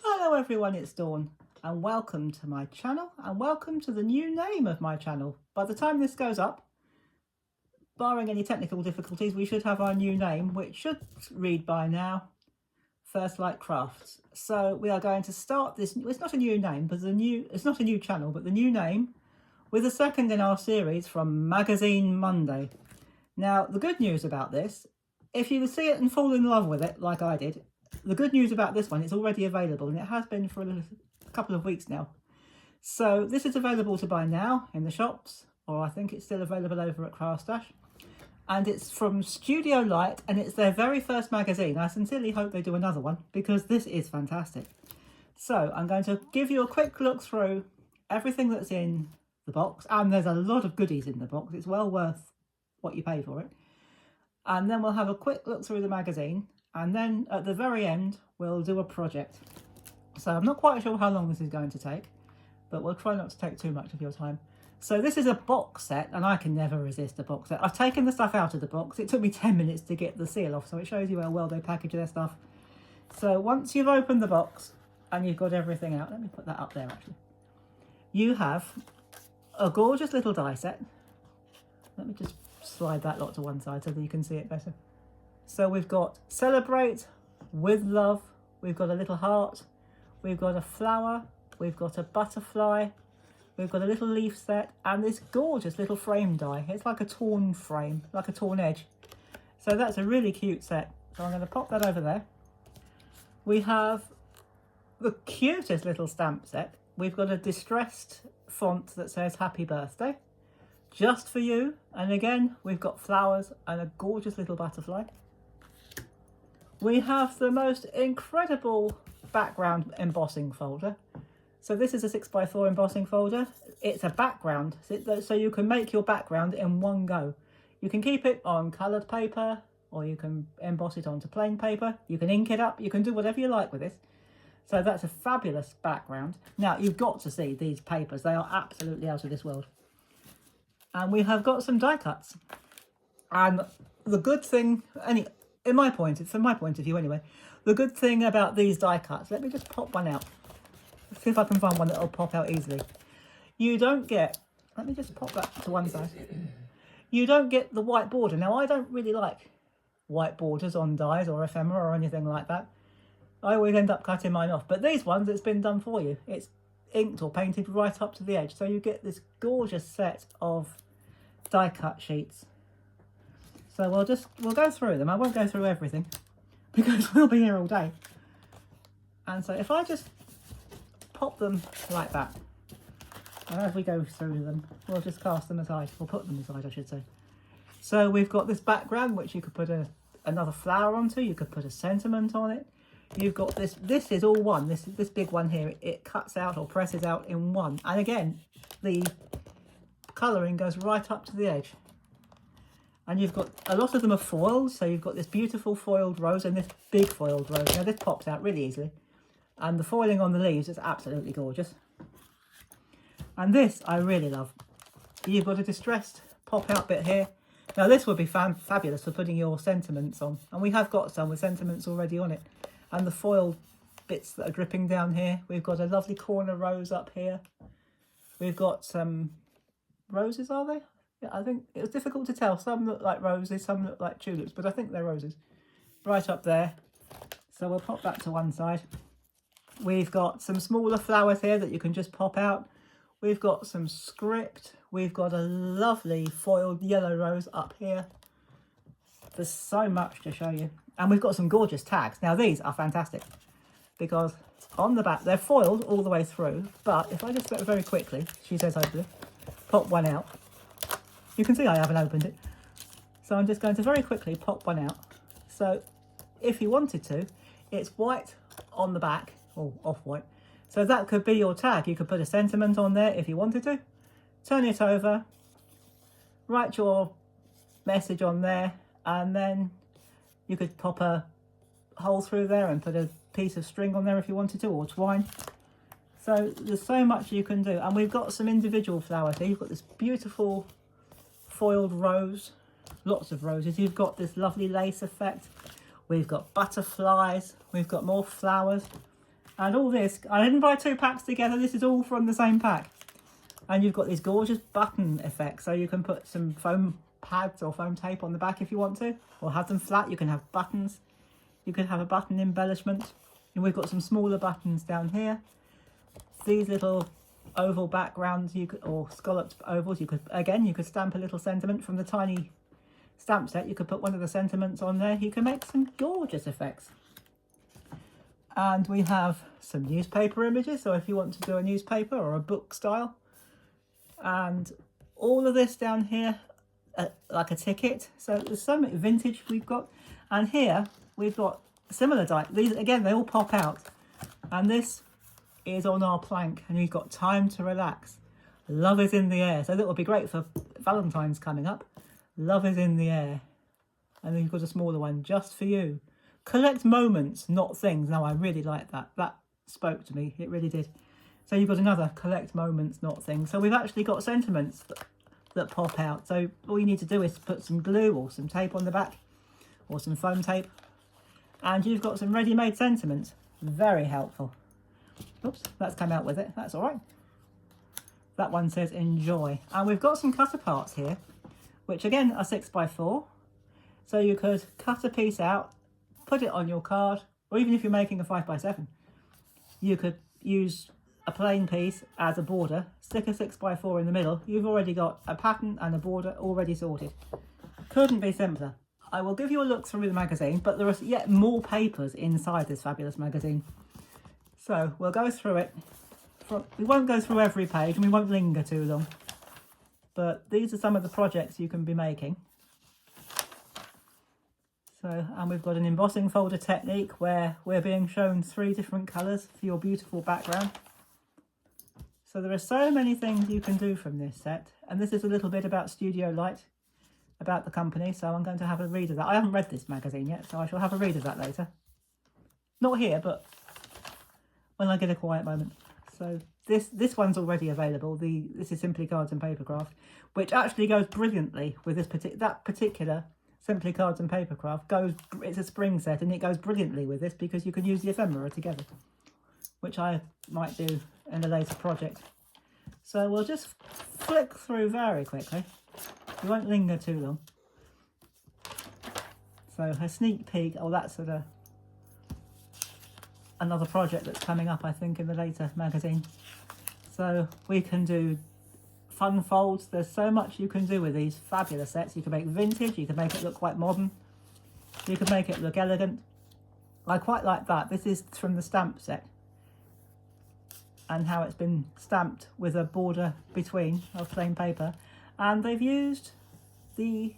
Hello everyone, it's Dawn and welcome to my channel and welcome to the new name of my channel. By the time this goes up, barring any technical difficulties, we should have our new name, which should read by now, First Light Crafts. So we are going to start this, it's not a new name, but it's not a new channel, but the new name with the second in our series from Magazine Monday. Now, the good news about this, if you see it and fall in love with it, like I did, the good news about this one, it's already available and it has been for a couple of weeks now. So this is available to buy now in the shops, or I think it's still available over at Craftstash. And it's from Studio Light and it's their very first magazine. I sincerely hope they do another one because this is fantastic. So I'm going to give you a quick look through everything that's in the box, and there's a lot of goodies in the box. It's well worth what you pay for it. And then we'll have a quick look through the magazine, and then at the very end we'll do a project. So I'm not quite sure how long this is going to take, but we'll try not to take too much of your time. So this is a box set, and I can never resist a box set. I've taken the stuff out of the box. It took me 10 minutes to get the seal off, so it shows you how well they package their stuff. So once you've opened the box and you've got everything out, let me put that up there actually. You have a gorgeous little die set. Let me just slide that lot to one side so that you can see it better. So we've got Celebrate with Love, we've got a little heart, we've got a flower, we've got a butterfly, we've got a little leaf set, and this gorgeous little frame die. It's like a torn frame, like a torn edge. So that's a really cute set. So I'm going to pop that over there. We have the cutest little stamp set. We've got a distressed font that says Happy Birthday, just for you. And again, we've got flowers and a gorgeous little butterfly. We have the most incredible background embossing folder. So this is a 6x4 embossing folder. It's a background, so you can make your background in one go. You can keep it on coloured paper, or you can emboss it onto plain paper. You can ink it up. You can do whatever you like with this. So that's a fabulous background. Now, you've got to see these papers. They are absolutely out of this world. And we have got some die cuts. And the good thing, from my point of view anyway, the good thing about these die cuts, let me just pop one out. Let's see if I can find one that will pop out easily. You don't get, let me just pop that to one side. You don't get the white border. Now, I don't really like white borders on dies or ephemera or anything like that. I always end up cutting mine off. But these ones, it's been done for you. It's inked or painted right up to the edge. So you get this gorgeous set of die cut sheets. So we'll go through them. I won't go through everything because we'll be here all day. And so if I just pop them like that, and as we go through them, we'll just cast them aside, or put them aside I should say. So we've got this background which you could put another flower onto, you could put a sentiment on it. You've got this is all one, this big one here, it cuts out or presses out in one. And again, the colouring goes right up to the edge. And you've got, a lot of them are foiled, so you've got this beautiful foiled rose and this big foiled rose. Now this pops out really easily. And the foiling on the leaves is absolutely gorgeous. And this I really love. You've got a distressed pop out bit here. Now this would be fabulous for putting your sentiments on. And we have got some with sentiments already on it. And the foiled bits that are dripping down here. We've got a lovely corner rose up here. We've got some roses, are they? Yeah, I think it was difficult to tell. Some look like roses, some look like tulips, but I think they're roses. Right up there. So we'll pop that to one side. We've got some smaller flowers here that you can just pop out. We've got some script. We've got a lovely foiled yellow rose up here. There's so much to show you. And we've got some gorgeous tags. Now these are fantastic because on the back, they're foiled all the way through. But if I just go very quickly, she says hopefully, pop one out. You can see I haven't opened it. So I'm just going to very quickly pop one out. So if you wanted to, it's white on the back, or off-white. So that could be your tag. You could put a sentiment on there if you wanted to. Turn it over, write your message on there, and then you could pop a hole through there and put a piece of string on there if you wanted to, or twine. So there's so much you can do. And we've got some individual flowers here. You've got this beautiful foiled rose, lots of roses. You've got this lovely lace effect. We've got butterflies. We've got more flowers. And all this, I didn't buy 2 packs together, this is all from the same pack. And you've got these gorgeous button effects, so you can put some foam pads or foam tape on the back if you want to, or have them flat. You can have buttons, you could have a button embellishment. And we've got some smaller buttons down here. These little oval backgrounds, you could, or scalloped ovals, you could stamp a little sentiment from the tiny stamp set. You could put one of the sentiments on there. You can make some gorgeous effects. And we have some newspaper images, so if you want to do a newspaper or a book style. And all of this down here, like a ticket. So there's so much vintage we've got. And here we've got similar die. These, again, they all pop out. And this is on our plank, and we've got Time to Relax. Love is in the air. So that would be great for Valentine's coming up. Love is in the air. And then you've got a smaller one just for you. Collect moments, not things. Now, I really like that. That spoke to me. It really did. So you've got another collect moments, not things. So we've actually got sentiments that pop out. So all you need to do is put some glue or some tape on the back or some foam tape. And you've got some ready-made sentiments. Very helpful. Oops, that's come out with it. That's all right. That one says enjoy. And we've got some cutter parts here, which again are 6x4. So you could cut a piece out, put it on your card, or even if you're making a 5x7, you could use a plain piece as a border, stick a 6x4 in the middle. You've already got a pattern and a border already sorted. Couldn't be simpler. I will give you a look through the magazine, but there are yet more papers inside this fabulous magazine. So we'll go through it. We won't go through every page and we won't linger too long. But these are some of the projects you can be making. So, and we've got an embossing folder technique where we're being shown 3 different colours for your beautiful background. So there are so many things you can do from this set. And this is a little bit about Studio Light, about the company. So I'm going to have a read of that. I haven't read this magazine yet, so I shall have a read of that later. Not here, but when I get a quiet moment. So this one's already available. This is Simply Cards and Papercraft, which actually goes brilliantly with this particular Simply Cards and Papercraft. It's a spring set and it goes brilliantly with this because you can use the ephemera together, which I might do in a later project. So we'll just flick through very quickly. We won't linger too long. So a sneak peek. Oh, that's another project that's coming up, I think, in the later magazine. So we can do fun folds. There's so much you can do with these fabulous sets. You can make vintage, you can make it look quite modern, you can make it look elegant. I quite like that. This is from the stamp set and how it's been stamped with a border between of plain paper, and they've used the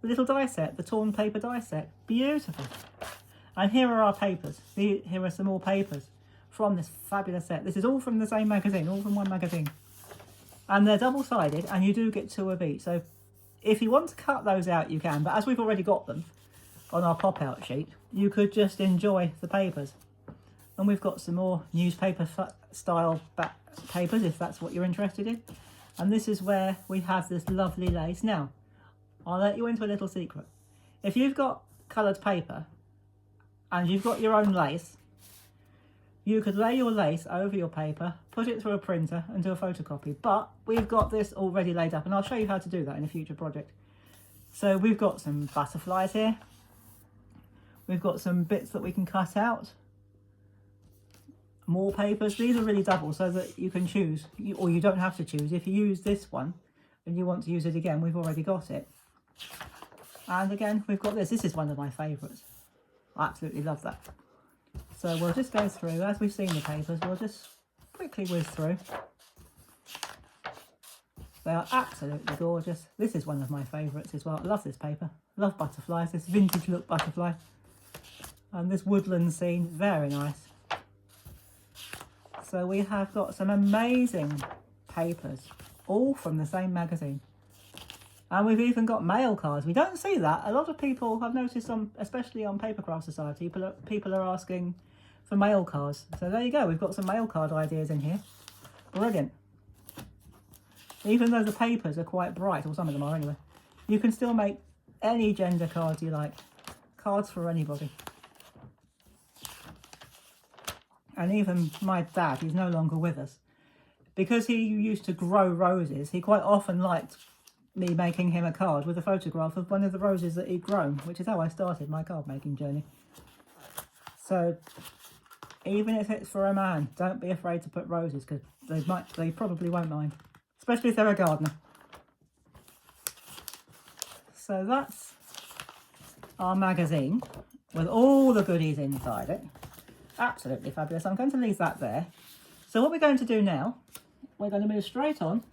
little die set, the torn paper die set. Beautiful. And here are our papers. Here are some more papers from this fabulous set. This is all from the same magazine, all from one magazine. And they're double-sided, and you do get 2 of each. So if you want to cut those out, you can. But as we've already got them on our pop-out sheet, you could just enjoy the papers. And we've got some more newspaper-style papers, if that's what you're interested in. And this is where we have this lovely lace. Now, I'll let you into a little secret. If you've got coloured paper and you've got your own lace, you could lay your lace over your paper, put it through a printer and do a photocopy. But we've got this already laid up and I'll show you how to do that in a future project. So we've got some butterflies here. We've got some bits that we can cut out. More papers. These are really double so that you can choose, or you don't have to choose. If you use this one and you want to use it again, we've already got it. And again, we've got this. This is one of my favourites. I absolutely love that. So we'll just go through, as we've seen the papers, we'll just quickly whiz through. They are absolutely gorgeous. This is one of my favourites as well. I love this paper. Love butterflies, this vintage look butterfly. And this woodland scene, very nice. So we have got some amazing papers, all from the same magazine. And we've even got mail cards. We don't see that. A lot of people, I've noticed, especially on Papercraft Society, people are asking for mail cards. So there you go. We've got some mail card ideas in here. Brilliant. Even though the papers are quite bright, or some of them are anyway, you can still make any gender cards you like. Cards for anybody. and even my dad, he's no longer with us. Because he used to grow roses, he quite often liked me making him a card with a photograph of one of the roses that he'd grown, which is how I started my card making journey. So even if it's for a man, don't be afraid to put roses, because they probably won't mind, especially if they're a gardener. So that's our magazine with all the goodies inside it. Absolutely fabulous. I'm going to leave that there. So what we're going to do now, we're going to move straight on.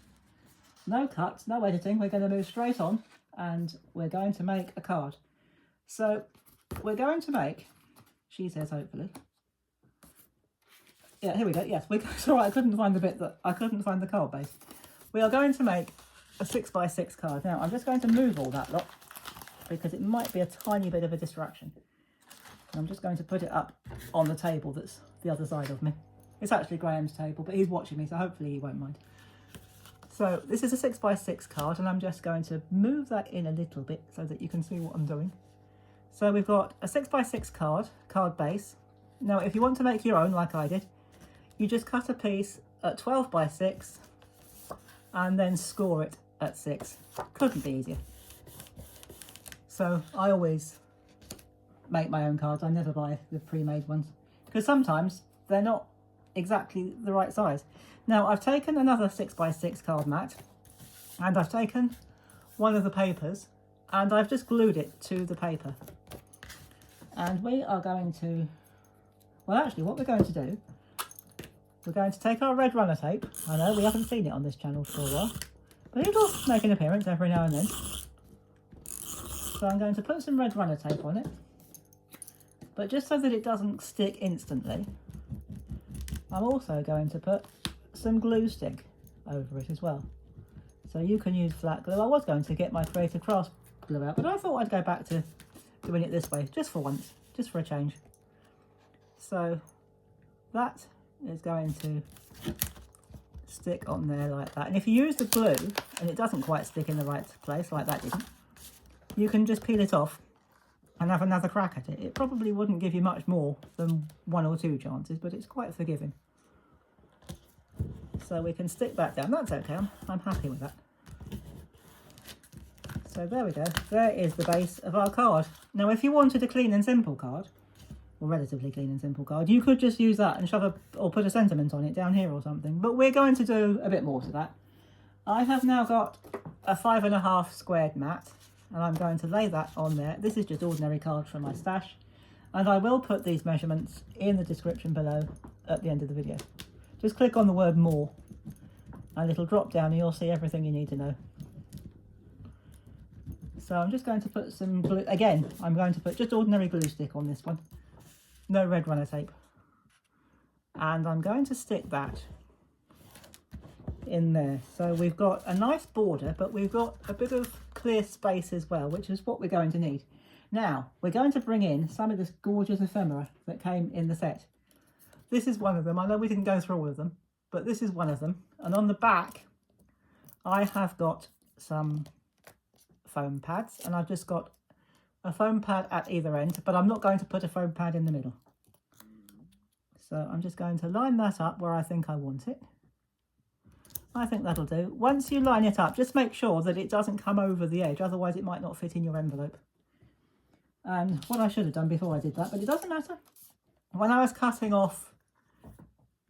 No cuts, no editing. We're going to move straight on and we're going to make a card. So we're going to make, she says hopefully. Yeah, here we go. Yes, it's all right. I couldn't find the card base. We are going to make a 6x6 card. Now I'm just going to move all that lot because it might be a tiny bit of a distraction. And I'm just going to put it up on the table that's the other side of me. It's actually Graham's table, but he's watching me, so hopefully he won't mind. So this is a 6x6 card, and I'm just going to move that in a little bit so that you can see what I'm doing. So we've got a 6x6 card base. Now, if you want to make your own, like I did, you just cut a piece at 12x6 and then score it at 6. Couldn't be easier. So I always make my own cards. I never buy the pre-made ones because sometimes they're not exactly the right size. Now I've taken another 6x6 card mat and I've taken one of the papers and I've just glued it to the paper. And we are going to, well actually what we're going to do, we're going to take our red runner tape. I know we haven't seen it on this channel for a while, but it'll make an appearance every now and then. So I'm going to put some red runner tape on it, but just so that it doesn't stick instantly, I'm also going to put some glue stick over it as well. So you can use flat glue. I was going to get my Creative Crafts glue out, but I thought I'd go back to doing it this way, just for once, just for a change. So that is going to stick on there like that. And if you use the glue and it doesn't quite stick in the right place, like that didn't, you can just peel it off and have another crack at it. It probably wouldn't give you much more than 1 or 2 chances, but it's quite forgiving. So we can stick that down. That's okay, I'm happy with that. So there we go. There is the base of our card. Now if you wanted a clean and simple card, or relatively clean and simple card, you could just use that and or put a sentiment on it down here or something. But we're going to do a bit more to that. I have now got a 5.5 squared mat, and I'm going to lay that on there. This is just ordinary card from my stash, and I will put these measurements in the description below at the end of the video. Just click on the word more and it'll drop down and you'll see everything you need to know. So I'm just going to put some glue, again, I'm going to put just ordinary glue stick on this one, no red runner tape. And I'm going to stick that in there. So we've got a nice border, but we've got a bit of clear space as well, which is what we're going to need. Now, we're going to bring in some of this gorgeous ephemera that came in the set. This is one of them. I know we didn't go through all of them, but this is one of them. And on the back, I have got some foam pads, and I've just got a foam pad at either end, but I'm not going to put a foam pad in the middle. So I'm just going to line that up where I think I want it. I think that'll do. Once you line it up, just make sure that it doesn't come over the edge, otherwise it might not fit in your envelope. And what I should have done before I did that, but it doesn't matter. When I was cutting off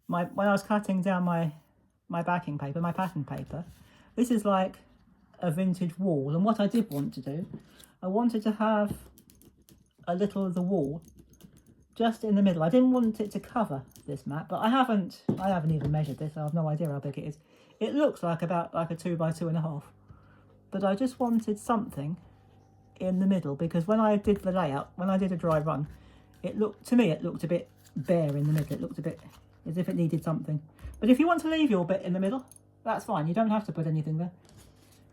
when I was cutting down my backing paper, my pattern paper, this is like a vintage wall, and what I did want to do, I wanted to have a little of the wall just in the middle. I didn't want it to cover this mat, but I haven't even measured this. I have no idea how big it is. It looks like about like a 2 by 2.5, but I just wanted something in the middle, because when I did the layout, when I did a dry run, it looked a bit bare in the middle. It looked a bit as if it needed something. But if you want to leave your bit in the middle, that's fine. You don't have to put anything there.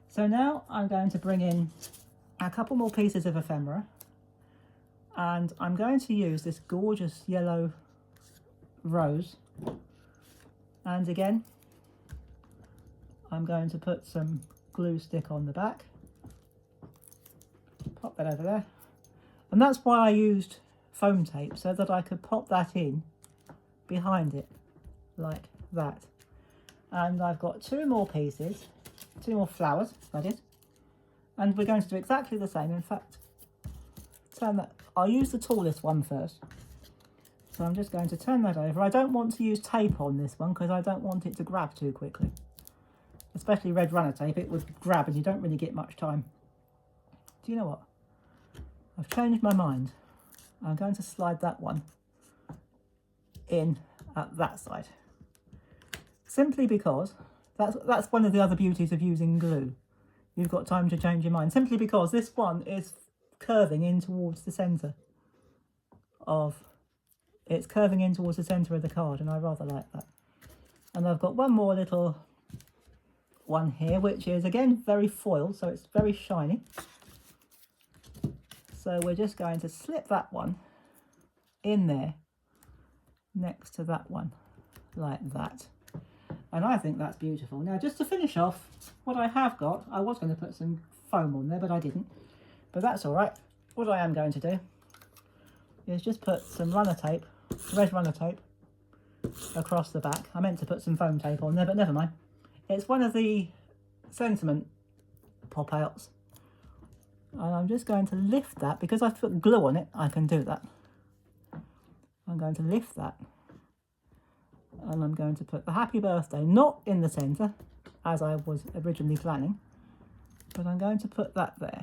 So now I'm going to bring in a couple more pieces of ephemera, and I'm going to use this gorgeous yellow rose. And again, I'm going to put some glue stick on the back. Pop that over there. And that's why I used foam tape, so that I could pop that in behind it, like that. And I've got 2 more pieces, 2 more flowers, that is. And we're going to do exactly the same. In fact, turn that. I'll use the tallest one first. So I'm just going to turn that over. I don't want to use tape on this one because I don't want it to grab too quickly. Especially red runner tape, it would grab and you don't really get much time. Do you know what? I've changed my mind. I'm going to slide that one in at that side. Simply because that's one of the other beauties of using glue. You've got time to change your mind. Simply because this one is curving in towards the centre of... It's curving in towards the centre of the card, and I rather like that. And I've got one more little one here, which is again very foiled, so it's very shiny. So we're just going to slip that one in there next to that one, like that. And I think that's beautiful. Now, just to finish off, what I have got, I was going to put some foam on there, but I didn't. But that's all right. What I am going to do is just put some runner tape, red runner tape, across the back. I meant to put some foam tape on there, but never mind. It's one of the sentiment pop-outs. And I'm just going to lift that, because I've put glue on it, I can do that. I'm going to lift that. And I'm going to put the happy birthday, not in the centre, as I was originally planning. But I'm going to put that there.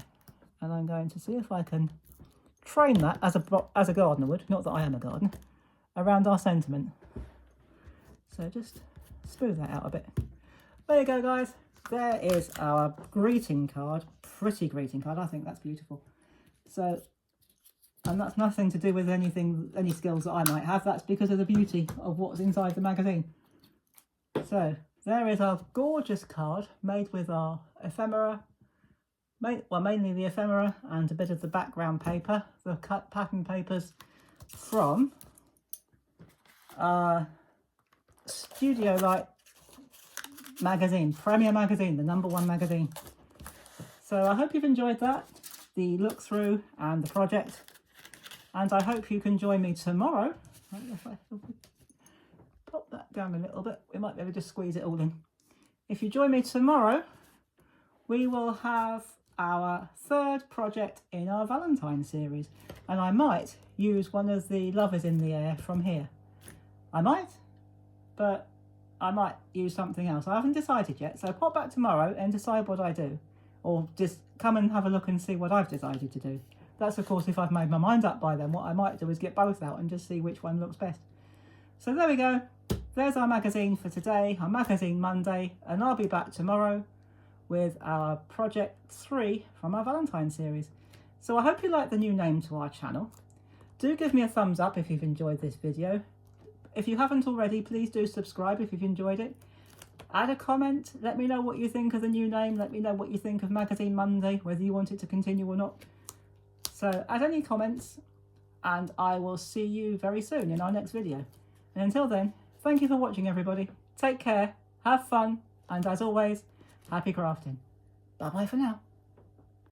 And I'm going to see if I can train that, as a gardener would, not that I am a gardener, around our sentiment. So just smooth that out a bit. There you go, guys. There is our greeting card. Pretty greeting card. I think that's beautiful. So, and that's nothing to do with any skills that I might have. That's because of the beauty of what's inside the magazine. So, there is our gorgeous card made with our ephemera. Well, mainly the ephemera and a bit of the background paper. The cut packing papers from Studio Light magazine, Premier magazine, the #1 magazine. So I hope you've enjoyed that, the look through and the project, and I hope you can join me tomorrow. If I pop that down a little bit, we might be able to squeeze it all in. If you join me tomorrow, we will have our 3rd project in our Valentine series, and I might use one of the lovers in the air from here. I might, but I might use something else. I haven't decided yet, so pop back tomorrow and decide what I do. Or just come and have a look and see what I've decided to do. That's, of course, if I've made my mind up by then. What I might do is get both out and just see which one looks best. So there we go. There's our magazine for today, our Magazine Monday, and I'll be back tomorrow with our Project 3 from our Valentine series. So I hope you like the new name to our channel. Do give me a thumbs up if you've enjoyed this video. If you haven't already, please do subscribe if you've enjoyed it. Add a comment, let me know what you think of the new name, let me know what you think of Magazine Monday, whether you want it to continue or not. So add any comments, and I will see you very soon in our next video. And until then, thank you for watching, everybody. Take care, have fun, and as always, happy crafting. Bye bye for now.